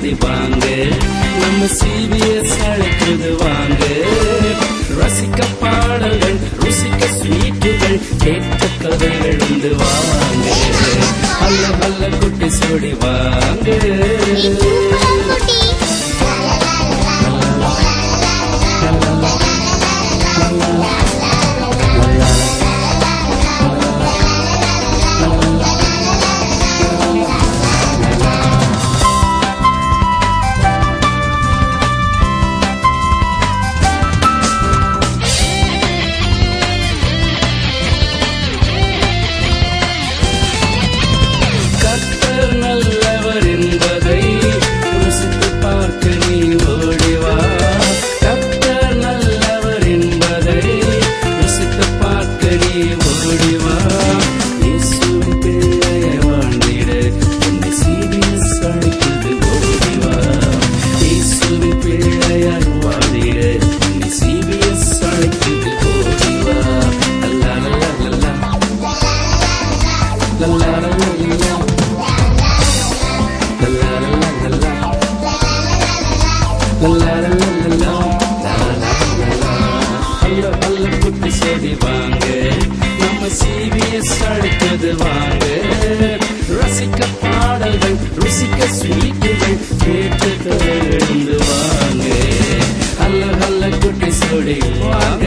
செய்தி வாங்க, நம்ம CBS அழைக்கிறது வாங்க. ரசிக்க பாடல்கள், ருசிக்க ஸ்வீட்டுகள், கேட்க கதைகள் உண்டு வாங்க. அல்ல அல்ல குட்டி சோடி வாங்க. ரசிக்க பாடல்கள், ருசிக்க ஸ்வீட்டுகள், கேட்டு கதைகள் வாங்க. அல்ல அல்ல குட்டி சோடி வாங்க.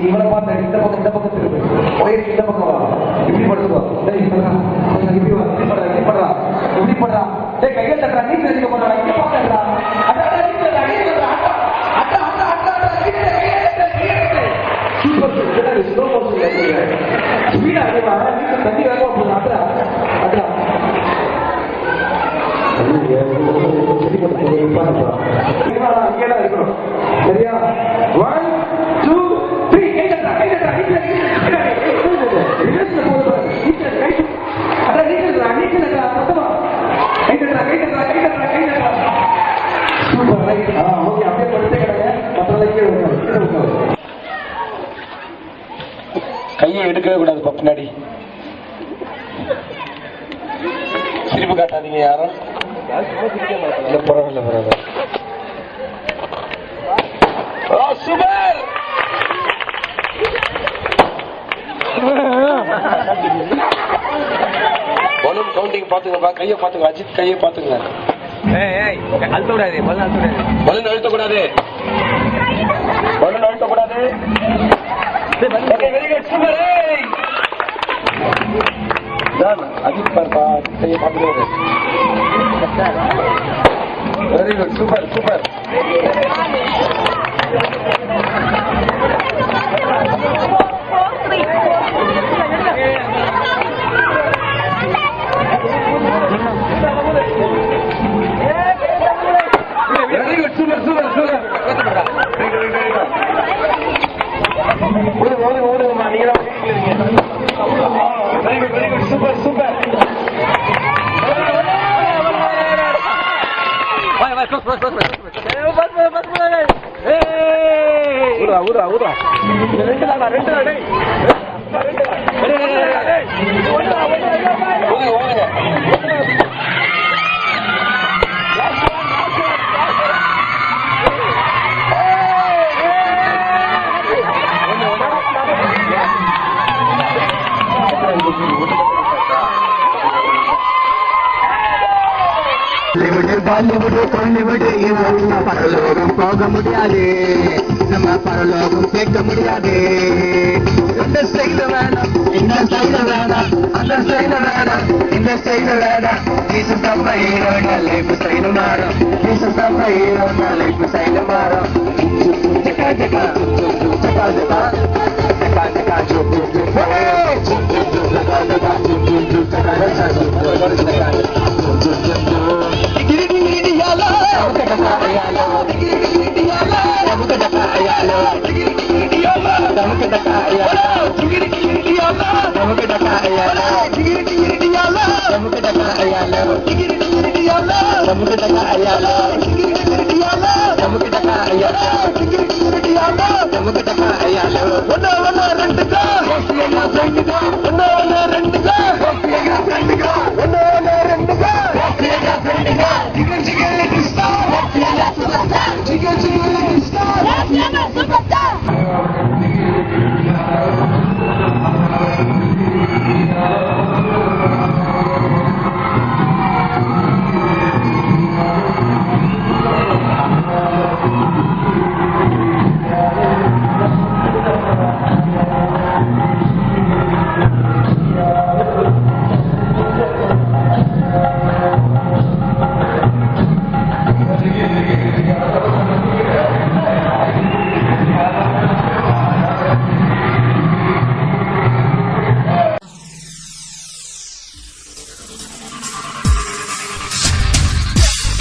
இவனை பார்த்தா இந்த பக்கம் திரும்ப ஒயர் இந்த பக்கம் வா, இப்படி படுத்துவா, இப்படி வா, இப்படி பண்றா, கையை தட்டுறா, நீ தெரிஞ்சுக்க போறா, இப்படி பாக்கா ஸ்பீடா தண்ணி வேகமா போகுது. அட்ரா அட்ரா அங்கேதான் இருக்கணும். சரியா? 1 2 3 கை தட்டா கையை எடுக்கவே கூடாது. பின்னாடி சிரிப்பு காட்டாதீங்க யாரும். பரவாயில்ல பரவாயில்ல. சூப்பர். பலூன் கவுண்டிங் பாத்துங்க, கையை பாத்துங்க, அஜித் கையை பாத்துங்க. அழுத்தக்கூடாது, பலூன் அழுத்தக்கூடாது, பலூன் அழுத்தக்கூடாது. அஜித் பார்ப்பா, கையை பாத்துக்கிறது. Very good, super super. ஊர்றா ஊர்றா ரெண்டு தாடா டேய் பாலிவுட் கொள்ளிவிடு நம்ம பரலோகம் போக முடியாது, நம்ம பரலோகம் கேட்க முடியாது. இந்த ஸ்டைல வேணாம், இந்த ஸ்டைல வேணாம், அந்த ஸ்டைல வேணாம், இந்த ஸ்டைல வேணாம். ஜீசஸ் நம்ம ஹீரோனா லைஃப் ஸ்டைல் மாறும், ஜீசஸ் நம்ம ஹீரோனா லைஃப் ஸ்டைல் மாறும். ஜகா ஜகா ஜகா ஜகா ஜகா ஜகா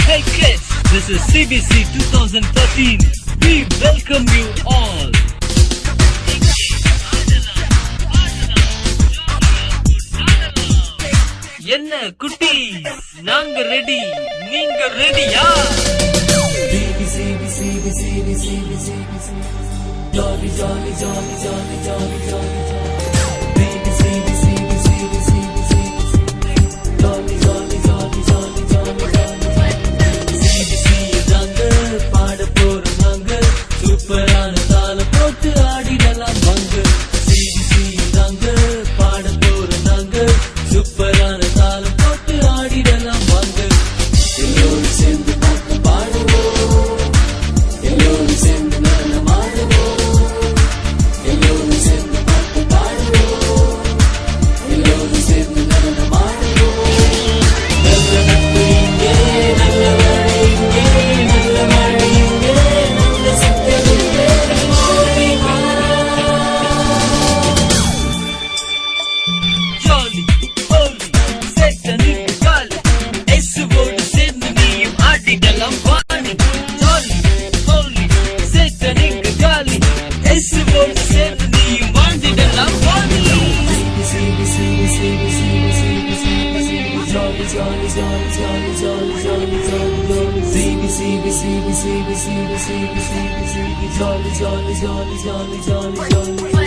Hey kids, this is CBC 2013. We welcome you all. என்ன குட்டி நாங்க ரெடி, நீங்க ரெடியா? Jolly jolly jolly jolly jolly jolly baby CBC jolly jolly jolly jolly jolly CBC தாங்க பாட போறோம் நாங்க, சூப்பரான தாளம் போட்டு ஆடிடலாம் வாங்க. CBC தாங்க பாட போறோம் நாங்க, சூப்பரான தாளம் போட்டு ஆடிடலாம் வாங்க. எல்லோரும் சேர்ந்து பாட்டு பாடுவோம், எல்லோரும் சேர்ந்து நடனம் ஆடுவோம், எல்லோரும் சேர்ந்து பாட்டு பாடுவோம், எல்லோரும் சேர்ந்து நடனம் ஆடுவோம். நல்ல நட்பு இங்கே, நல்ல வழி இங்கே, நல்ல மழை இங்கே, நல்ல சிக்கல் இங்கே, ஓடி வா. Jolly, holy, satanic jolly, இயேசுவோடு சேர்ந்து நீயும் ஆடிடலாம் Vani. Jolly, holy, satanic jolly, இயேசுவோடு சேர்ந்து நீயும் வாழ்ந்திடலாம் Vani. Jolly, jolly, jolly, jolly, jolly, jolly, jolly, jolly. CBC, jolly, jolly, jolly, jolly, jolly, jolly.